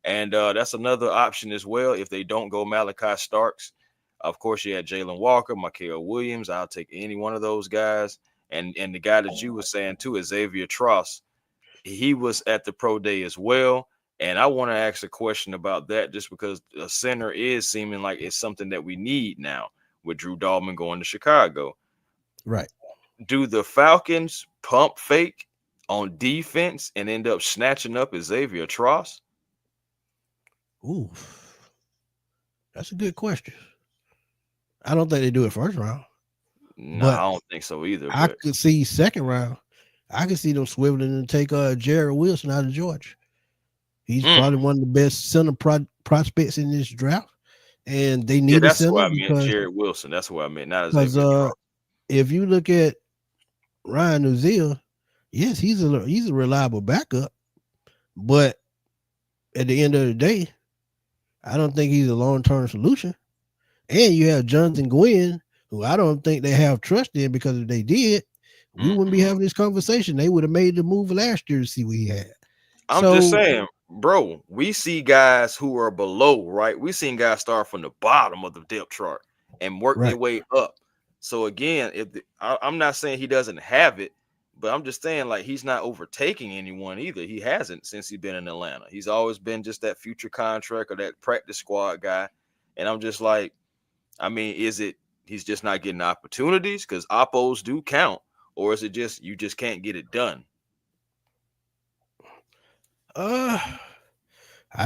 and that's another option as well if they don't go Malachi Starks. Of course, you had Jalen Walker, Michael Williams. I'll take any one of those guys. And the guy that you were saying too is Xavier Tross. He was at the pro day as well. And I want to ask a question about that, just because a center is seeming like it's something that we need now with Drew Dalman going to Chicago. Right. Do the Falcons pump fake on defense and end up snatching up Xavier Tross? Ooh, that's a good question. I don't think they do it first round. No, I don't think so either. I could see second round. I could see them swiveling and take Jared Wilson out of Georgia. He's probably one of the best center prospects in this draft, and they need a center. That's what I meant, Jared Wilson. That's what I meant. Not because if you look at Ryan Uziel, yes, he's a reliable backup, but at the end of the day, I don't think he's a long-term solution. And you have Jonathan Gwynn, who I don't think they have trust in, because if they did, we wouldn't be having this conversation. They would have made the move last year to see what he had. I'm just saying, bro, we see guys who are below, right? We seen guys start from the bottom of the depth chart and work their way up. So again, I'm not saying he doesn't have it, but I'm just saying, like, he's not overtaking anyone either. He hasn't since he's been in Atlanta. He's always been just that future contract or that practice squad guy. And I'm just like, I mean, is it he's just not getting opportunities because oppos do count, or is it just you just can't get it done? I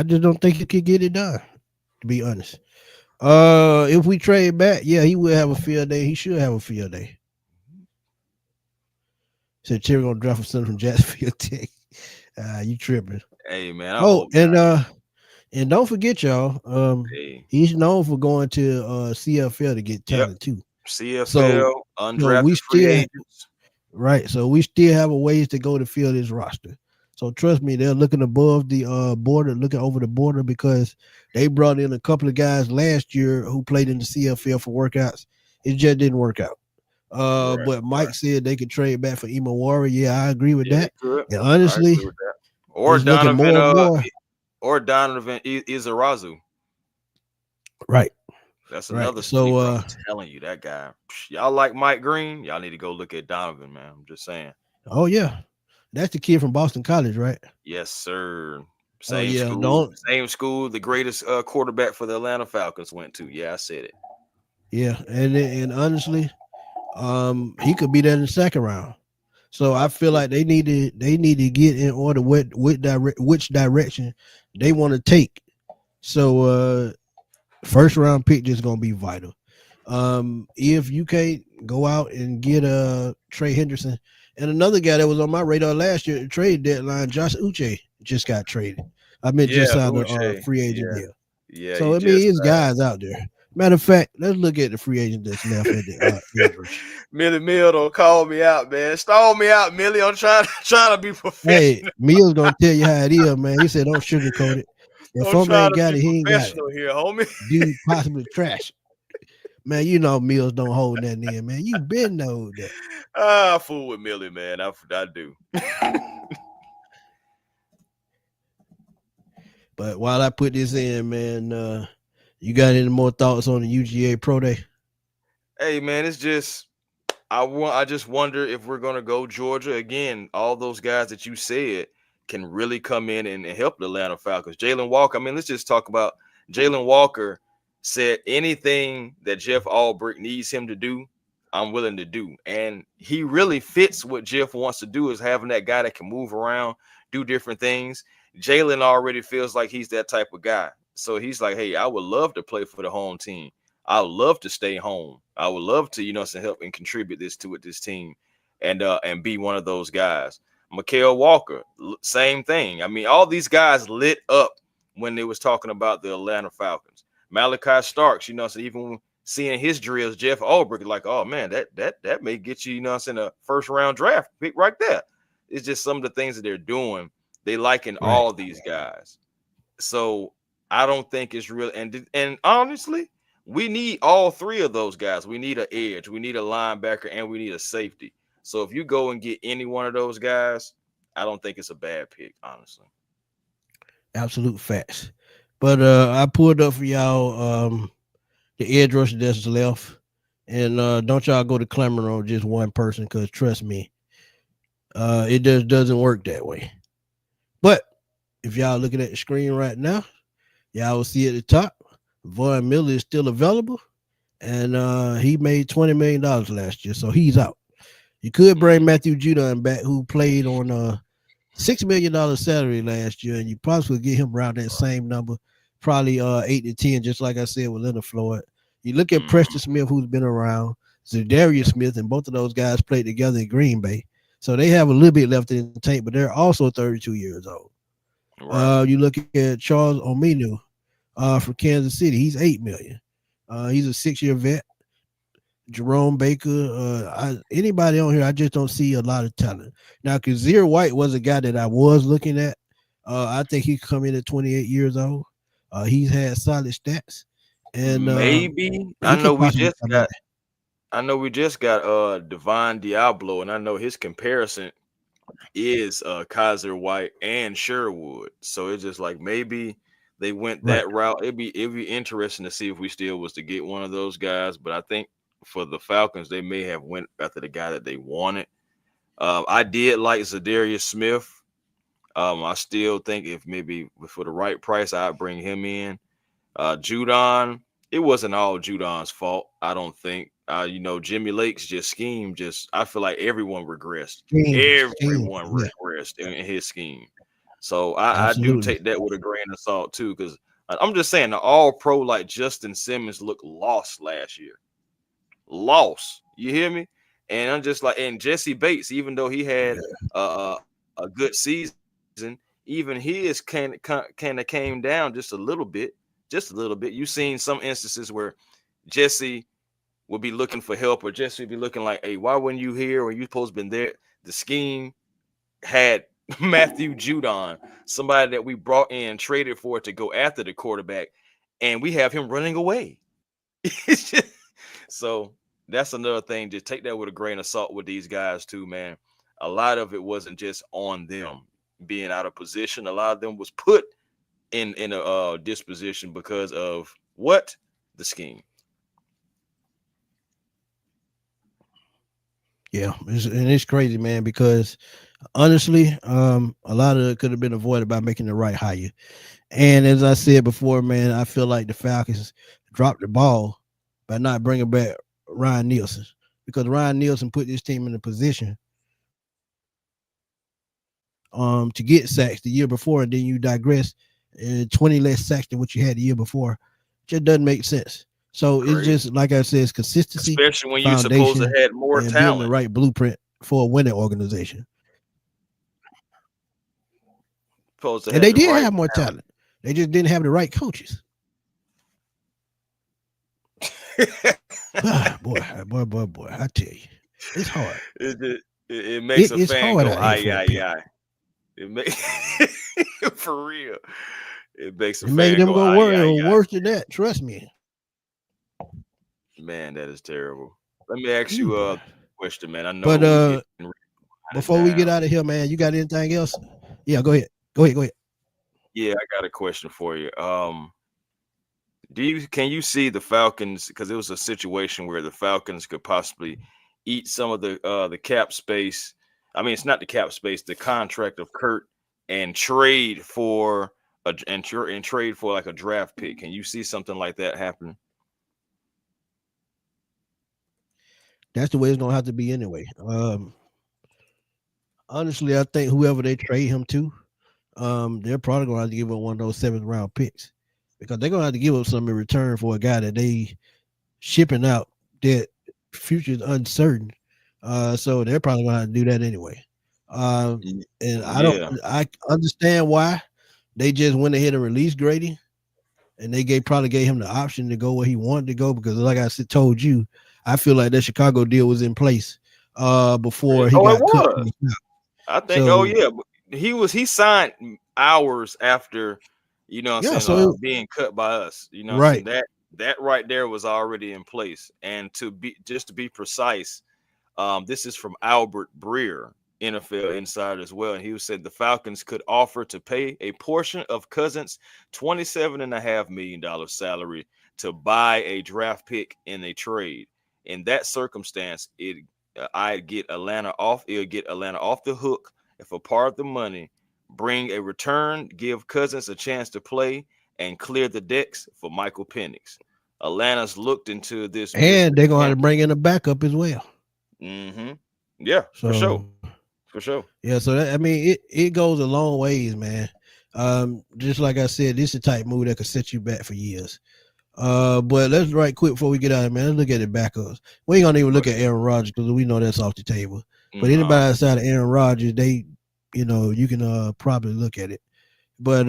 just don't think he could get it done, to be honest. If we trade back, yeah, he will have a field day. He should have a field day. Said Cherry gonna draft a son from Jacksonville Tech. You tripping? Hey man. And don't forget, y'all. He's known for going to CFL to get talent too. CFL, undrafted free agents. Right. So we still have a ways to go to fill this roster. So trust me, they're looking above the border, looking over the border, because they brought in a couple of guys last year who played in the CFL for workouts. It just didn't work out. But Mike said they could trade back for Emo Warrior. Yeah, I agree with that. And honestly, or Donovan, or Donovan Izarazu. Right. That's another. So I'm telling you, that guy. Y'all like Mike Green? Y'all need to go look at Donovan, man. I'm just saying. Oh yeah. That's the kid from Boston College, right? Yes, sir. Same school. The greatest quarterback for the Atlanta Falcons went to. Yeah, I said it. Yeah, and honestly, he could be there in the second round. So I feel like they need to get in order which direction they want to take. So first round pick is gonna be vital. If you can't go out and get Trey Hendrickson. And another guy that was on my radar last year at the trade deadline, Josh Uche, just got traded. I mean, just signed a free agent deal. Yeah. So, I mean, there's guys out there. Matter of fact, let's look at the free agent that's left at the Millie Mill don't call me out, man. Stall me out, Millie. I'm trying to be professional. Hey, Mill's going to tell you how it is, man. He said, don't sugarcoat it. If Foreman ain't got it, he ain't got it. Here, homie. Dude, possibly trash. Man, you know Mills don't hold that in, man. You been know that. I fool with Millie, man. I do. But while I put this in, man, you got any more thoughts on the UGA Pro Day? Hey, man, it's just I just wonder if we're gonna go Georgia again. All those guys that you said can really come in and help the Atlanta Falcons. Jalen Walker. I mean, let's just talk about Jalen Walker. Said anything that Jeff Albrecht needs him to do, I'm willing to do. And he really fits what Jeff wants to do, is having that guy that can move around, do different things. Jalen already feels like he's that type of guy. So he's like, hey, I would love to play for the home team. I would love to stay home. I would love to, help and contribute this team and be one of those guys. Mikael Walker, same thing. I mean, all these guys lit up when they was talking about the Atlanta Falcons. Malachi Starks, so even seeing his drills, Jeff Albrecht, like, oh man, that may get you, in a first round draft pick right there. It's just some of the things that they're doing. They liking all these guys. So I don't think it's real. And honestly, we need all three of those guys. We need an edge, we need a linebacker, and we need a safety. So if you go and get any one of those guys, I don't think it's a bad pick, honestly. Absolute facts. But I pulled up for y'all the edge rusher that's left. And don't y'all go to clamoring on just one person, because trust me, it just doesn't work that way. But if y'all looking at the screen right now, y'all will see at the top, Von Miller is still available. And he made $20 million last year, so he's out. You could bring Matthew Judon back, who played on $6 million salary last year, and you possibly get him around that same number. Probably 8 to 10, just like I said with Leonard Floyd. You look at Preston Smith, who's been around, Zadarius Smith, and both of those guys played together in Green Bay. So they have a little bit left in the tank, but they're also 32 years old. Right. You look at Charles Omenu from Kansas City. He's $8 million. He's a 6-year vet. Jerome Baker. Anybody on here, I just don't see a lot of talent. Now, Kazir White was a guy that I was looking at. I think he come in at 28 years old. He's had solid stats. And maybe he could possibly come back. I know we just got Divine Diablo, and I know his comparison is Kaiser White and Sherwood. So it's just like maybe they went Right. that route. It'd be interesting to see if we still was to get one of those guys. But I think for the Falcons, they may have went after the guy that they wanted. I did like Zadarius Smith. I still think if maybe for the right price, I'd bring him in. Judon, it wasn't all Judon's fault. I don't think. Jimmy Lake's scheme. I feel like everyone regressed. Scheme, Everyone yeah, regressed in his scheme. So I do absolutely. take that with a grain of salt too, because I'm just saying the All Pro like Justin Simmons looked lost last year. Lost. You hear me? And I'm just like, and Jesse Bates, even though he had a good season, even his kind of came down just a little bit. Just a little bit. You've seen some instances where Jesse would be looking for help, or Jesse would be looking like, hey, why weren't you here? Or you supposed to been there? The scheme had Matthew Judon, somebody that we brought in, traded for to go after the quarterback, and we have him running away. So that's another thing. Just take that with a grain of salt with these guys too, man. A lot of it wasn't just on them being out of position. A lot of them was put in a disposition because of what? The scheme. Yeah, it's crazy, man, because honestly, a lot of it could have been avoided by making the right hire. And as I said before, man, I feel like the Falcons dropped the ball by not bringing back Ryan Nielsen, because Ryan Nielsen put this team in a position to get sacks the year before, and then you digress 20 less sacks than what you had the year before. Just doesn't make sense. So it's just like I said, it's consistency, especially when you supposed to have more and talent, building the right blueprint for a winning organization. And they did have more talent. They just didn't have the right coaches. boy, I tell you, it's hard. It makes a fan go, aye. It makes for real. It makes a fan made them go worse than that. Trust me. Man, that is terrible. Let me ask you a question, man. I know. But before we get out of here, man, you got anything else? Yeah, go ahead. Go ahead. Yeah, I got a question for you. Can you see the Falcons, because it was a situation where the Falcons could possibly eat some of the cap space. I mean, it's not the cap space, the contract of Kurt, and trade for like a draft pick. Can you see something like that happening? That's the way it's gonna have to be anyway. Honestly, I think whoever they trade him to, they're probably gonna have to give up one of those 7th round picks, because they're gonna have to give up some in return for a guy that they shipping out that future is uncertain. So they're probably gonna have to do that anyway. And I understand why they just went ahead and released Grady, and they probably gave him the option to go where he wanted to go, because like I told you, I feel like that Chicago deal was in place before he got cut. I think. He signed hours after, being cut by us. Right. So that right there was already in place. And to be precise, this is from Albert Breer, NFL insider as well. And he said the Falcons could offer to pay a portion of Cousins' $27.5 million salary to buy a draft pick in a trade. In that circumstance, it'll get Atlanta off the hook if a part of the money, bring a return, give Cousins a chance to play, and clear the decks for Michael Penix. Atlanta's looked into this, and they're gonna have to bring in a backup as well. Mm-hmm. Yeah, for sure. Yeah, so it goes a long ways, man. Just like I said, this is a type move that could set you back for years. But let's right quick before we get out of it, man. Let's look at the backups. We ain't gonna even look at Aaron Rodgers, because we know that's off the table. But anybody outside of Aaron Rodgers, they, you can probably look at it. But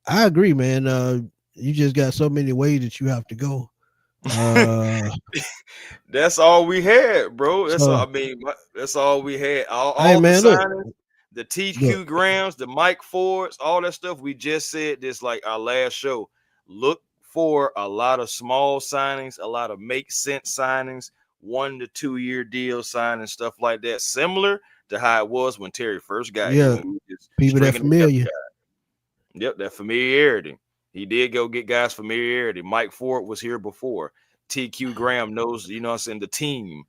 I agree, man. You just got so many ways that you have to go. That's all we had, bro. That's all we had. All the signings, the TQ Grams, the Mike Fords, all that stuff. We just said this like our last show. look for a lot of small signings, a lot of make sense signings, 1 to 2 year deal signings, stuff like that, similar to how it was when Terry first got here. Yeah, When we were just people that stringing together familiar. guys. Yep, that familiarity. He did go get guys familiarity. Mike Ford was here before. TQ Graham knows, you know what I'm saying, the team.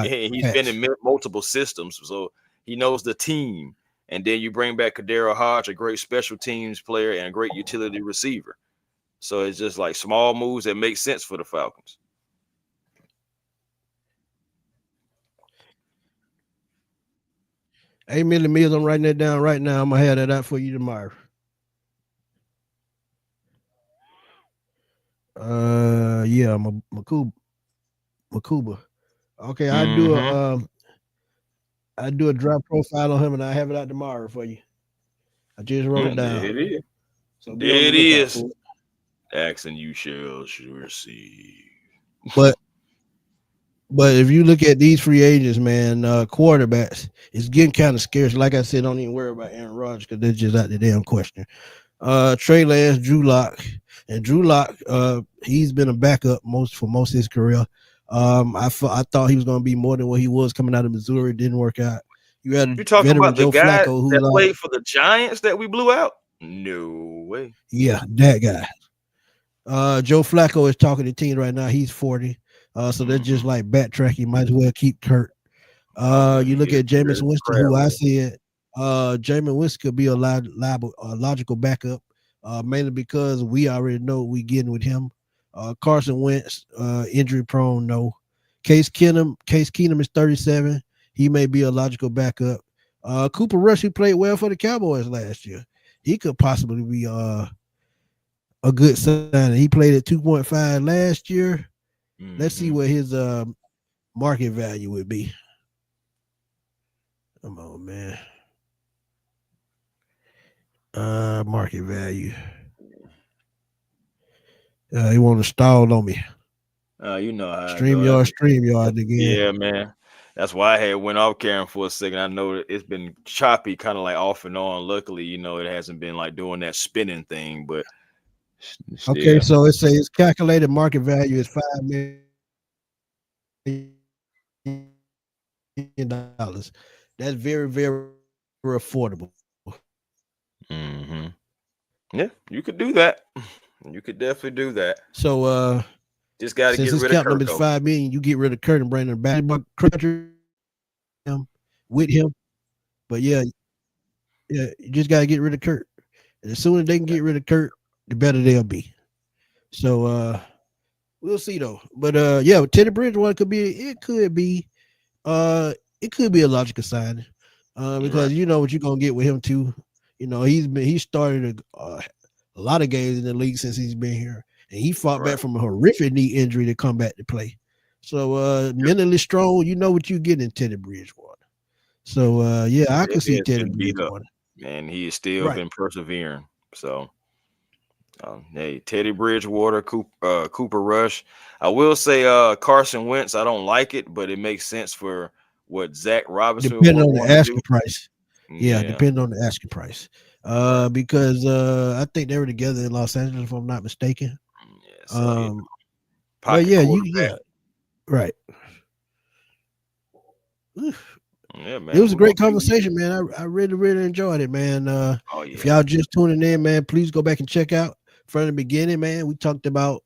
He's been in multiple systems, so he knows the team. And then you bring back Kadero Hodge, a great special teams player and a great utility receiver. So it's just like small moves that make sense for the Falcons. Hey, Millie Mills, I'm writing that down right now. I'm gonna have that out for you tomorrow. Yeah, Makuba. Okay, I do a draft profile on him, and I have it out tomorrow for you. I just wrote it down. There it is. So there it is. Action you shall receive. But if you look at these free agents, man, quarterbacks, it's getting kind of scarce. Like I said, don't even worry about Aaron Rodgers because they're just out the damn question. Trey Lance, Drew Lock, and Drew Lock, he's been a backup for most of his career. I thought he was going to be more than what he was coming out of Missouri. It didn't work out. You talking about Joe the guy Flacco who that played for the Giants that we blew out? No way. Yeah, that guy. Joe Flacco is talking to teams right now. He's 40. So they're just like backtracking. Might as well keep Kurt. You look at Jameis Winston, who I said Jameis Winston could be a logical backup, mainly because we already know what we're getting with him. Carson Wentz, injury prone, no. Case Keenum is 37. He may be a logical backup. Cooper Rush, who played well for the Cowboys last year, he could possibly be a good sign. He played at 2.5 last year. Let's see what his market value would be. Come on, man. Market value. He want to stall on me. You know how StreamYard again. Yeah, man. That's why I had went off Karen for a second. I know that it's been choppy, kind of like off and on. Luckily, you know, it hasn't been like doing that spinning thing, but still. Okay, so it says calculated market value is $5 million. That's very, very affordable. Yeah, you could do that. You could definitely do that. So just got to get rid of cap number is $5 million. You get rid of Kurt and bring him back with him. But yeah, you just got to get rid of Kurt. And as soon as they can get rid of Kurt, the better they'll be. So we'll see though. But yeah, Teddy Bridgewater could be a logical signing. Because you know what you're gonna get with him too. You know, he started a lot of games in the league since he's been here, and he fought back from a horrific knee injury to come back to play. So mentally strong, you know what you get in Teddy Bridgewater. So yeah, I can see Teddy Bridgewater. And he has still been persevering. So hey, Teddy Bridgewater, Cooper Rush. I will say Carson Wentz, I don't like it, but it makes sense for what Zach Robinson depending on the asking price. Yeah, depending on the asking price. Because I think they were together in Los Angeles, if I'm not mistaken. Yeah, so, but yeah, right. Yeah, man. It was a great conversation, man. I really, really enjoyed it, man. If y'all just tuning in, man, please go back and check out from the beginning, man. We talked about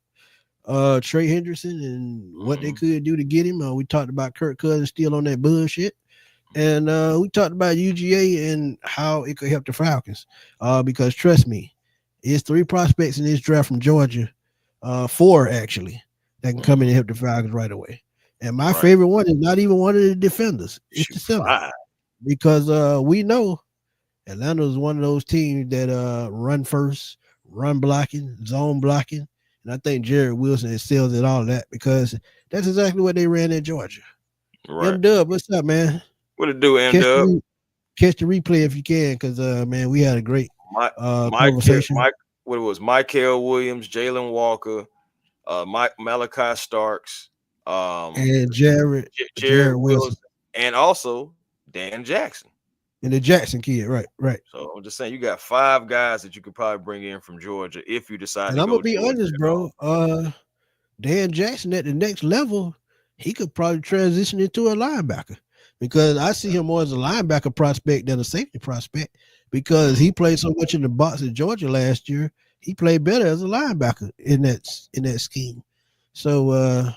Trey Hendrickson and what they could do to get him. We talked about Kirk Cousins still on that bullshit. And we talked about UGA and how it could help the Falcons. Because trust me, it's 3 prospects in this draft from Georgia, 4 actually, that can come in and help the Falcons right away. And my favorite one is not even one of the defenders. It's the center. Because we know Atlanta is one of those teams that run first, run blocking, zone blocking. And I think Jared Wilson excels at all of that because that's exactly what they ran at Georgia. M-Dub, what's up, man? What it do, M-Dub? Catch the replay if you can, because man, we had a great conversation. What it was, Michael Williams, Jalen Walker, Malachi Starks, and Jared Wilson, and also Dan Jackson. And the Jackson kid, right. So I'm just saying, you got 5 guys that you could probably bring in from Georgia if you decide And to I'm go gonna be Georgia honest, at all. bro. Dan Jackson at the next level, he could probably transition into a linebacker because I see him more as a linebacker prospect than a safety prospect because he played so much in the box at Georgia last year. He played better as a linebacker in that scheme. So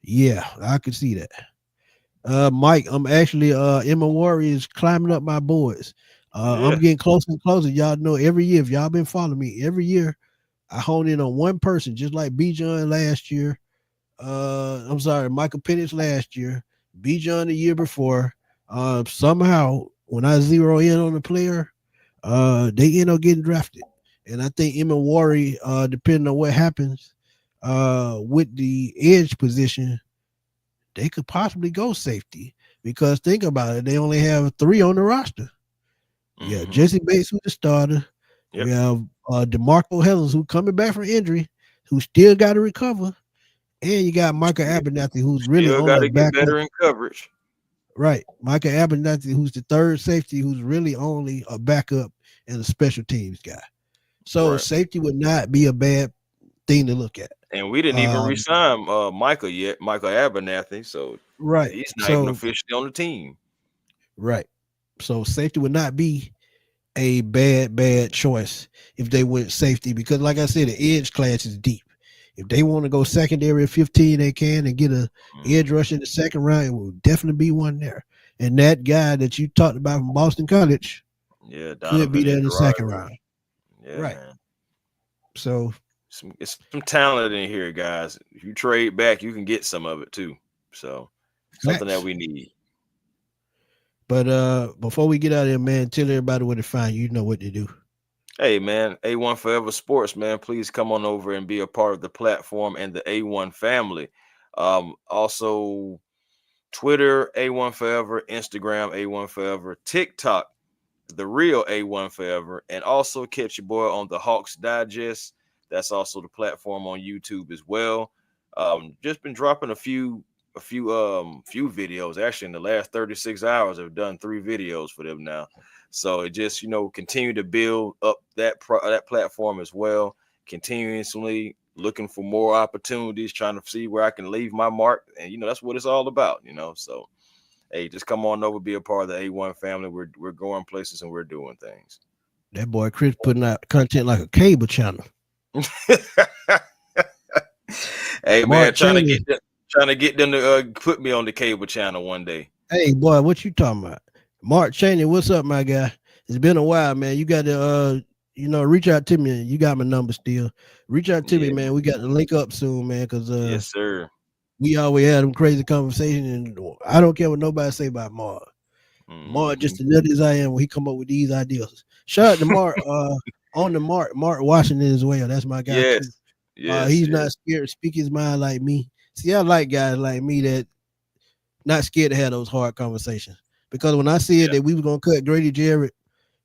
yeah, I could see that. Mike, I'm actually Emma Warrior is climbing up my boards. I'm getting closer and closer. Y'all know every year, if y'all been following me, every year I hone in on one person, just like B. John last year. I'm sorry, Michael Penix last year, B. John the year before. Somehow, when I zero in on a player, they end up getting drafted. And I think Emma Warrior, depending on what happens with the edge position, they could possibly go safety because think about it, they only have 3 on the roster. Yeah, Jesse Bates, who's the starter. Yep. We have DeMarco Hellens, who coming back from injury, who still got to recover, and you got Michael Abernathy, who's really Still on got the to get backup. better in coverage. Right, Michael Abernathy, who's the 3rd safety, who's really only a backup and a special teams guy. So safety would not be a bad thing to look at. And we didn't even resign Michael yet, Michael Abernathy. So he's not even officially on the team. Right. So safety would not be a bad choice if they went safety because, like I said, the edge class is deep. If they want to go secondary at 15, they can and get a edge rush in the second round. It will definitely be one there. And that guy that you talked about from Boston College, could be there in the second round. Yeah, right. Man. So it's some talent in here, guys. If you trade back, you can get some of it too. So something that we need. But before we get out of here, man, tell everybody where to find you. You know what to do. Hey, man, A1 Forever Sports, man. Please come on over and be a part of the platform and the A1 family. Also, Twitter, A1 Forever, Instagram, A1 Forever, TikTok, The Real A1 Forever, and also catch your boy on the Hawks Digest. That's also the platform on YouTube as well. Just been dropping a few videos. Actually, in the last 36 hours, I've done 3 videos for them now. So it just, continue to build up that platform as well. Continuously looking for more opportunities, trying to see where I can leave my mark. And, that's what it's all about, So, hey, just come on over, be a part of the A1 family. We're going places and we're doing things. That boy Chris putting out content like a cable channel. Hey, man, trying to get them to put me on the cable channel one day. Hey, boy, what you talking about? Mark Cheney, what's up, my guy? It's been a while, man. You got to, reach out to me. You got my number still. Reach out to me, man. We got to link up soon, man, because yes, sir. We always had them crazy conversations, and I don't care what nobody say about Mark. Mark just as nutty as I am when he come up with these ideas. Shout out to Mark. On the Mark Washington as well. That's my guy. Yes. Too. Yes, he's not scared to speak his mind like me. See, I like guys like me that not scared to have those hard conversations. Because when I said that we were gonna cut Grady Jarrett,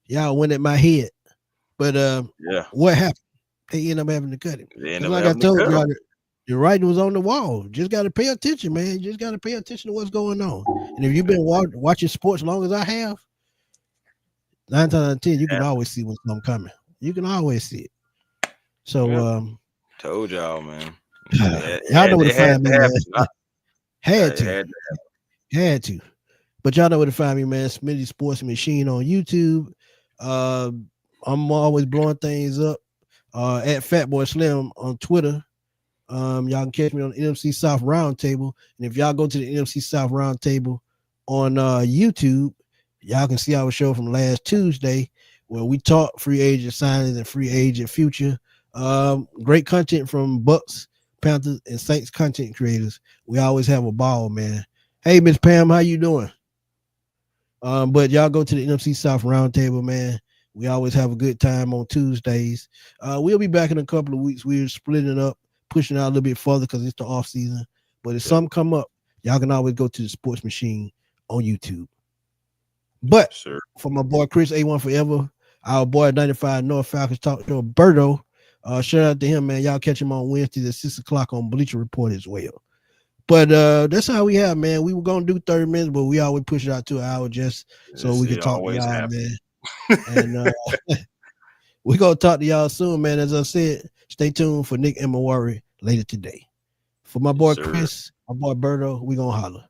y'all went at my head. But what happened? They ended up having to cut him. Like I told y'all, the writing was on the wall. Just got to pay attention, man. You just got to pay attention to what's going on. And if you've been watching sports as long as I have, 9 times out of 10, you can always see what's coming. You can always see it. So, told y'all, man. Y'all know where to find me, man. Had to. But y'all know where to find me, man. Smitty Sports Machine on YouTube. I'm always blowing things up. At Fatboy Slim on Twitter. Y'all can catch me on the NFC South Roundtable. And if y'all go to the NFC South Roundtable on YouTube, y'all can see our show from last Tuesday where we talk free agent signings and free agent future. Great content from Bucks, Panthers, and Saints content creators. We always have a ball, man. Hey, Miss Pam, how you doing? But y'all go to the NFC South Roundtable, man. We always have a good time on Tuesdays. We'll be back in a couple of weeks. We're splitting it up, pushing out a little bit further because it's the off season. But if something come up, y'all can always go to the Sports Machine on YouTube. But for my boy Chris A1 Forever, our boy 95 North Falcons talk to Roberto. Shout out to him, man. Y'all catch him on Wednesdays at 6 o'clock on Bleacher Report as well. But that's how we have, man. We were gonna do 30 minutes, but we always push it out to an hour just so we can talk to y'all, happens. man. And we're gonna talk to y'all soon, man. As I said, stay tuned for Nick and Mawari later today. For my boy Chris, my boy Berto, we gonna holler.